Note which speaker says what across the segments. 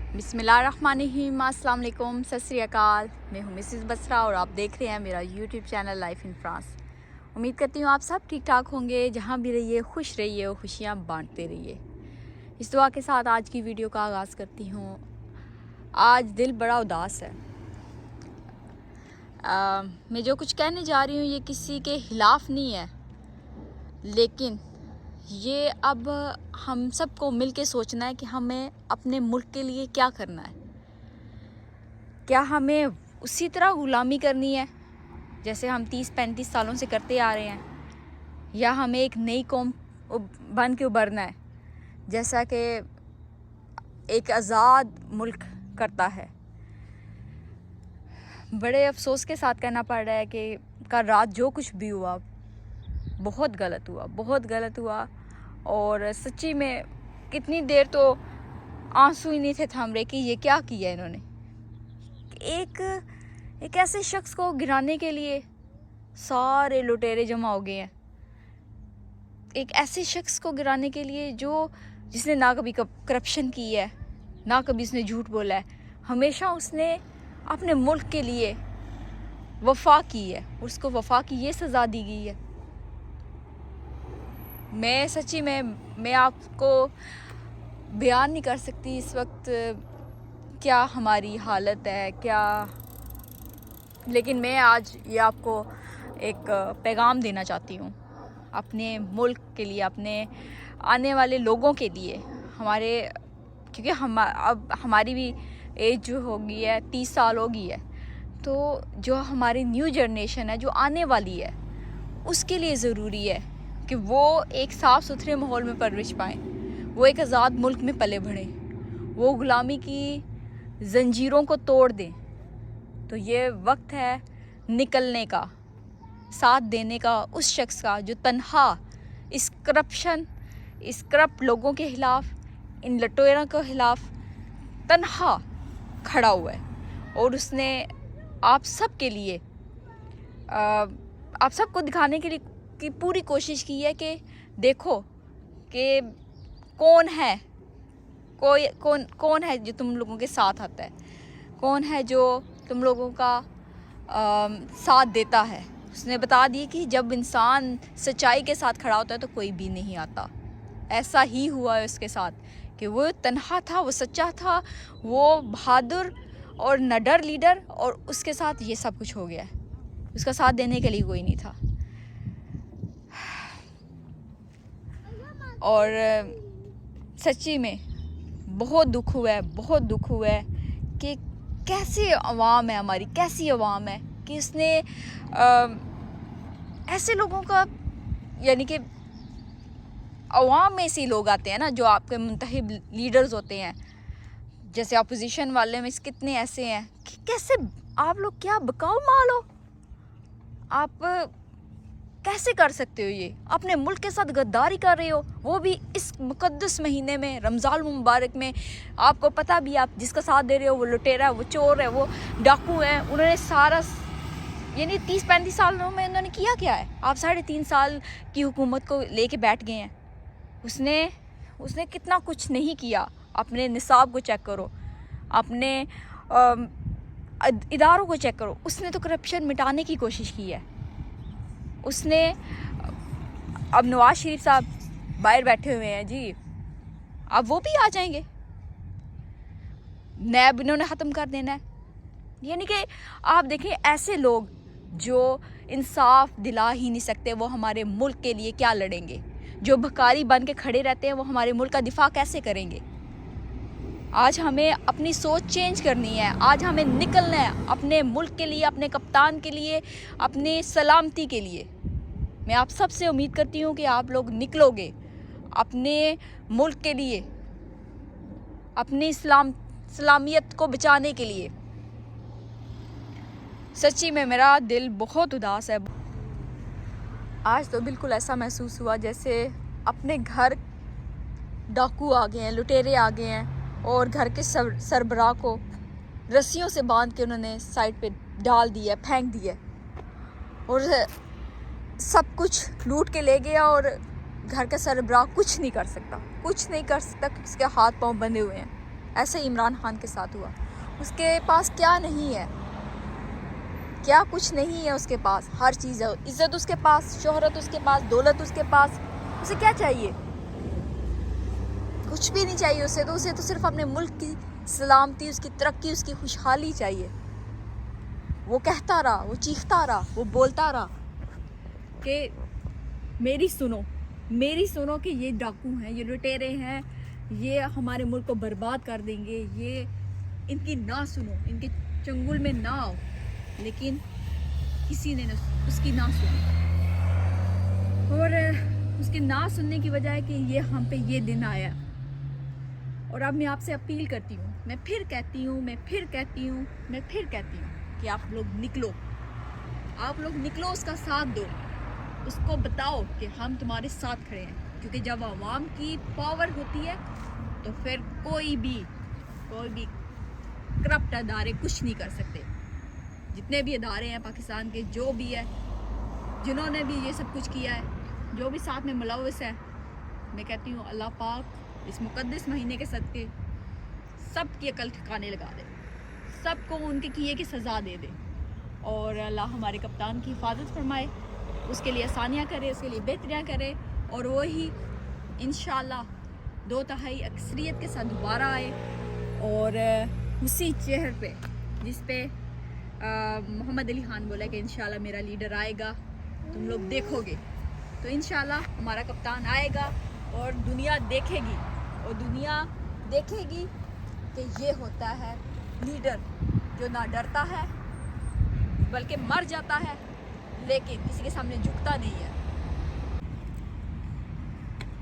Speaker 1: बिस्मिल्लाहिर्रहमानिर्रहीम, अस्सलाम वालेकुम, सत श्री अकाल। मैं हूँ मिसेस बसरा और आप देख रहे हैं मेरा YouTube channel life in France. उम्मीद करती हूँ आप सब ठीक ठाक होंगे। जहाँ भी रहिए खुश रहिए और खुशियाँ बांटते रहिए। इस दुआ के साथ आज की वीडियो का आगाज़ करती हूँ। आज दिल बड़ा उदास है। मैं जो कुछ कहने जा रही हूँ ये किसी के ख़िलाफ़ नहीं है, लेकिन ये अब हम सबको मिल के सोचना है कि हमें अपने मुल्क के लिए क्या करना है। क्या हमें उसी तरह ग़ुलामी करनी है जैसे हम 30-35 सालों से करते आ रहे हैं, या हमें एक नई कौम बन के उभरना है जैसा कि एक आज़ाद मुल्क करता है। बड़े अफसोस के साथ कहना पड़ रहा है कि कल रात जो कुछ भी हुआ बहुत गलत हुआ। और सच्ची में कितनी देर तो आंसू ही नहीं थे थम रहे कि ये क्या किया इन्होंने। एक ऐसे शख्स को गिराने के लिए सारे लुटेरे जमा हो गए हैं। एक ऐसे शख्स को गिराने के लिए जिसने ना कभी करप्शन की है, ना कभी उसने झूठ बोला है। हमेशा उसने अपने मुल्क के लिए वफा की है, उसको वफा की ये सज़ा दी गई है। मैं सच्ची में मैं आपको बयान नहीं कर सकती इस वक्त क्या हमारी हालत है क्या, लेकिन मैं आज ये आपको एक पैगाम देना चाहती हूँ अपने मुल्क के लिए, अपने आने वाले लोगों के लिए। क्योंकि अब हमारी भी एज जो हो गई है 30 साल हो गई है, तो जो हमारी न्यू जनरेशन है जो आने वाली है उसके लिए ज़रूरी है कि वो एक साफ़ सुथरे माहौल में परवरिश पाएँ, वो एक आज़ाद मुल्क में पले बढ़ें, वो ग़ुलामी की ज़ंजीरों को तोड़ दें। तो ये वक्त है निकलने का, साथ देने का उस शख्स का जो तन्हा इस करप्ट लोगों के ख़िलाफ़, इन लुटेरों के ख़िलाफ़ तन्हा खड़ा हुआ है। और उसने आप सब के लिए आप सबको दिखाने के लिए की पूरी कोशिश की है कि देखो कि कौन है जो तुम लोगों के साथ आता है, कौन है जो तुम लोगों का साथ देता है। उसने बता दिया कि जब इंसान सच्चाई के साथ खड़ा होता है तो कोई भी नहीं आता। ऐसा ही हुआ है उसके साथ कि वो तन्हा था, वो सच्चा था, वो बहादुर और निडर लीडर, और उसके साथ ये सब कुछ हो गया है। उसका साथ देने के लिए कोई नहीं था। और सच्ची में बहुत दुख हुआ है कि कैसी अवाम है हमारी, कैसी अवाम है कि उसने ऐसे लोगों का, यानी कि अवाम में ऐसे लोग आते हैं ना जो आपके मुंतखब लीडर्स होते हैं, जैसे अपोजिशन वाले में कितने ऐसे हैं कि कैसे आप लोग क्या बकाऊ माल हो, आप कैसे कर सकते हो ये, अपने मुल्क के साथ गद्दारी कर रहे हो, वो भी इस मुक़द्दस महीने में, रमज़ान मुबारक में। आपको पता भी, आप जिसका साथ दे रहे हो वो लुटेरा है, वो चोर है, वो डाकू है। उन्होंने सारा यानी 30-35 सालों में उन्होंने किया क्या है। आप 3.5 साल की हुकूमत को लेके बैठ गए हैं। उसने कितना कुछ नहीं किया। अपने निसाब को चेक करो, अपने इदारों को चेक करो। उसने तो करप्शन मिटाने की कोशिश की है। उसने, अब नवाज शरीफ साहब बाहर बैठे हुए हैं जी, अब वो भी आ जाएंगे, नैब इन्होंने ख़त्म कर देना है। यानी कि आप देखें ऐसे लोग जो इंसाफ दिला ही नहीं सकते, वो हमारे मुल्क के लिए क्या लड़ेंगे। जो भिखारी बन के खड़े रहते हैं वो हमारे मुल्क का दिफा कैसे करेंगे। आज हमें अपनी सोच चेंज करनी है। आज हमें निकलना है अपने मुल्क के लिए, अपने कप्तान के लिए, अपने सलामती के लिए। मैं आप सब से उम्मीद करती हूँ कि आप लोग निकलोगे अपने मुल्क के लिए, अपनी सलामियत को बचाने के लिए। सच्ची में मेरा दिल बहुत उदास है। आज तो बिल्कुल ऐसा महसूस हुआ जैसे अपने घर डाकू आ गए हैं, लुटेरे आ गए हैं, और घर के सरबराह को रस्सियों से बांध के उन्होंने साइड पे डाल दिया, फेंक दिया, और सब कुछ लूट के ले गया। और घर का सरबराह कुछ नहीं कर सकता क्योंकि उसके हाथ पांव बंधे हुए हैं। ऐसे इमरान खान के साथ हुआ। उसके पास क्या नहीं है, क्या कुछ नहीं है उसके पास, हर चीज़ है। इज़्ज़त उसके पास, शोहरत उसके पास, दौलत उसके पास, उसे क्या चाहिए? कुछ भी नहीं चाहिए उसे तो सिर्फ अपने मुल्क की सलामती, उसकी तरक्की, उसकी खुशहाली चाहिए। वो कहता रहा, वो चीखता रहा, वो बोलता रहा कि मेरी सुनो कि ये डाकू हैं, ये लुटेरे हैं, ये हमारे मुल्क को बर्बाद कर देंगे, ये इनकी ना सुनो, इनके चंगुल में ना आओ। लेकिन किसी ने उसकी ना सुनी, और उसके ना सुनने की वजह है कि ये हम पे ये दिन आया। और अब मैं आपसे अपील करती हूँ, मैं फिर कहती हूँ कि आप लोग निकलो, उसका साथ दो, उसको बताओ कि हम तुम्हारे साथ खड़े हैं। क्योंकि जब आवाम की पावर होती है तो फिर कोई भी करप्ट अदारे कुछ नहीं कर सकते। जितने भी अदारे हैं पाकिस्तान के, जो भी है, जिन्होंने भी ये सब कुछ किया है, जो भी साथ में मुलव्वस है, मैं कहती हूँ अल्लाह पाक इस मुकद्दस महीने के सदके सब की अकल ठिकाने लगा दे, सबको उनके किए की सज़ा दे दे, और अल्लाह हमारे कप्तान की हिफाजत फरमाए, उसके लिए आसानियाँ करे, उसके लिए बेहतरियाँ करे, और वही इंशाअल्लाह 2/3 अक्सरियत के साथ दोबारा आए। और उसी चेहरे पे जिस पे मोहम्मद अली खान बोला कि इंशाअल्लाह मेरा लीडर आएगा, तुम लोग देखोगे, तो इंशाअल्लाह हमारा कप्तान आएगा और दुनिया देखेगी कि ये होता है लीडर जो ना डरता है बल्कि मर जाता है, लेकिन किसी के सामने झुकता नहीं है।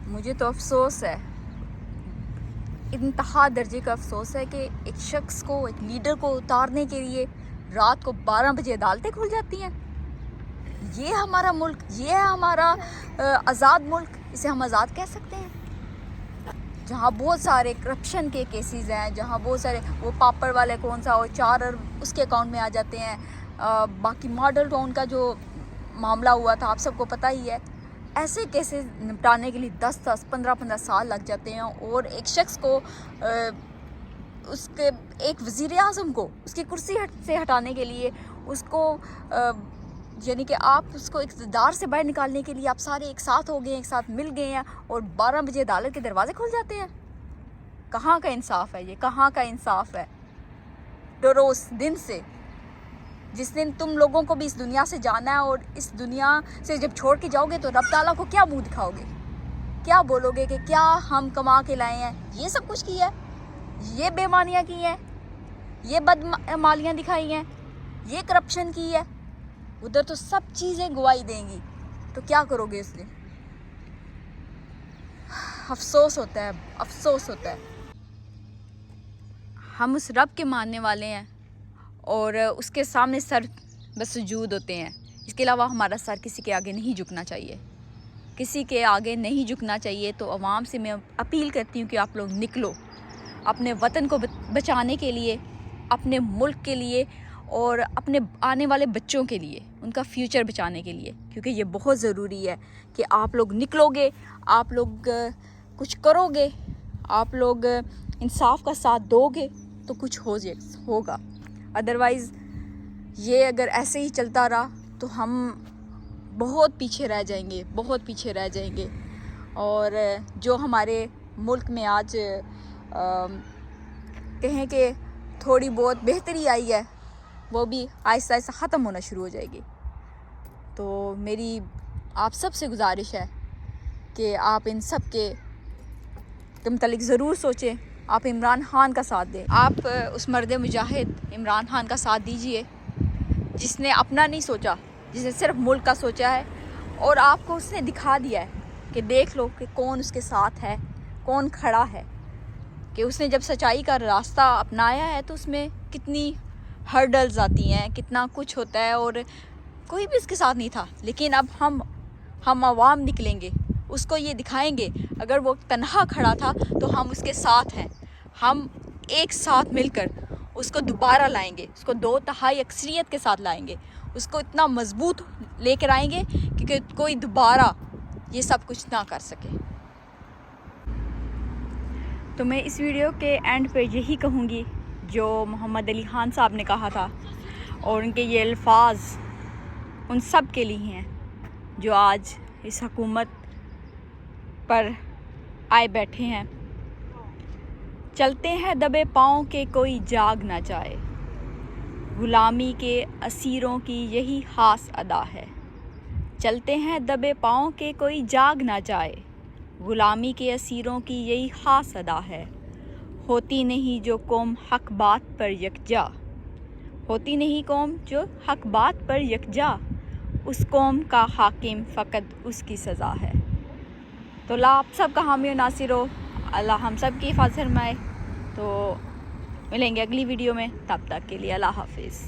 Speaker 1: मुझे तो अफसोस है, इंतहा दर्जे का अफसोस है कि एक शख्स को, एक लीडर को उतारने के लिए रात को 12 बजे अदालतें खुल जाती हैं। ये हमारा मुल्क, ये है हमारा आज़ाद मुल्क, इसे हम आज़ाद कह सकते हैं? जहाँ बहुत सारे करप्शन के केसेस हैं, जहाँ बहुत सारे, वो पापड़ वाले कौन सा, और 4 अरब उसके अकाउंट में आ जाते हैं। बाकी मॉडल टाउन का जो मामला हुआ था आप सबको पता ही है। ऐसे केसेस निपटाने के लिए 10-10, 15-15 साल लग जाते हैं, और एक शख्स को उसके, एक वज़ीर आज़म को उसकी कुर्सी से हटाने के लिए, उसको यानी कि आप उसको इक़्तिदार से बाहर निकालने के लिए आप सारे एक साथ हो गए हैं, एक साथ मिल गए हैं, और 12 बजे अदालत के दरवाजे खुल जाते हैं। कहाँ का इंसाफ है ये? कहाँ का इंसाफ है? डरो उस दिन से जिस दिन तुम लोगों को भी इस दुनिया से जाना है, और इस दुनिया से जब छोड़ के जाओगे तो रब ताला को क्या मुंह दिखाओगे? क्या बोलोगे कि क्या हम कमा के लाए हैं, ये सब कुछ किया है, ये बेईमानियाँ की हैं, ये बदमालियाँ दिखाई हैं, ये करप्शन की है? उधर तो सब चीज़ें गवाही देंगी, तो क्या करोगे उस दिन? अफसोस होता है। हम उस रब के मानने वाले हैं, और उसके सामने सर बसजूद होते हैं। इसके अलावा हमारा सर किसी के आगे नहीं झुकना चाहिए, किसी के आगे नहीं झुकना चाहिए। तो आवाम से मैं अपील करती हूँ कि आप लोग निकलो, अपने वतन को बचाने के लिए, अपने मुल्क के लिए, और अपने आने वाले बच्चों के लिए, उनका फ्यूचर बचाने के लिए, क्योंकि ये बहुत ज़रूरी है कि आप लोग निकलोगे, आप लोग कुछ करोगे, आप लोग इंसाफ का साथ दोगे तो कुछ होगा। अदरवाइज़ ये अगर ऐसे ही चलता रहा तो हम बहुत पीछे रह जाएंगे। और जो हमारे मुल्क में आज कहें कि थोड़ी बहुत बेहतरी आई है, वो भी आहिस्ता आहिस्ता ख़त्म होना शुरू हो जाएगी। तो मेरी आप सब से गुजारिश है कि आप इन सब के मुतालिक ज़रूर सोचें, आप इमरान खान का साथ दें। आप उस मर्द मुजाहिद इमरान खान का साथ दीजिए जिसने अपना नहीं सोचा, जिसने सिर्फ मुल्क का सोचा है, और आपको उसने दिखा दिया है कि देख लो कि कौन उसके साथ है, कौन खड़ा है, कि उसने जब सच्चाई का रास्ता अपनाया है तो उसमें कितनी हर्डल्स आती हैं, कितना कुछ होता है, और कोई भी उसके साथ नहीं था। लेकिन अब हम आवाम निकलेंगे, उसको ये दिखाएंगे, अगर वो तन्हा खड़ा था तो हम उसके साथ हैं, हम एक साथ मिलकर उसको दोबारा लाएंगे, उसको 2/3 अक्सरियत के साथ लाएंगे, उसको इतना मजबूत लेकर आएंगे कि कोई दोबारा ये सब कुछ ना कर सके। तो मैं इस वीडियो के एंड पे यही कहूँगी जो मोहम्मद अली ख़ान साहब ने कहा था, और उनके ये अल्फाज उन सब के लिए हैं जो आज इस हुकूमत पर आए बैठे हैं। चलते हैं दबे पाँव के कोई जाग ना जाए, गुलामी के असीरों की यही ख़ास अदा है। चलते हैं दबे पाँव के कोई जाग ना जाए, गुलामी के असीरों की यही ख़ास अदा है। होती नहीं जो कौम हक बात पर यकजा, होती नहीं कौम जो हक बात पर यकजा, उस कौम का हाकिम फ़कत उसकी सज़ा है। तो अल्लाह आप सब का हामी और नासिर हो, अल्लाह हम सब की हिफाज़त फरमाए। तो मिलेंगे अगली वीडियो में, तब तक के लिए अल्लाह हाफिज़।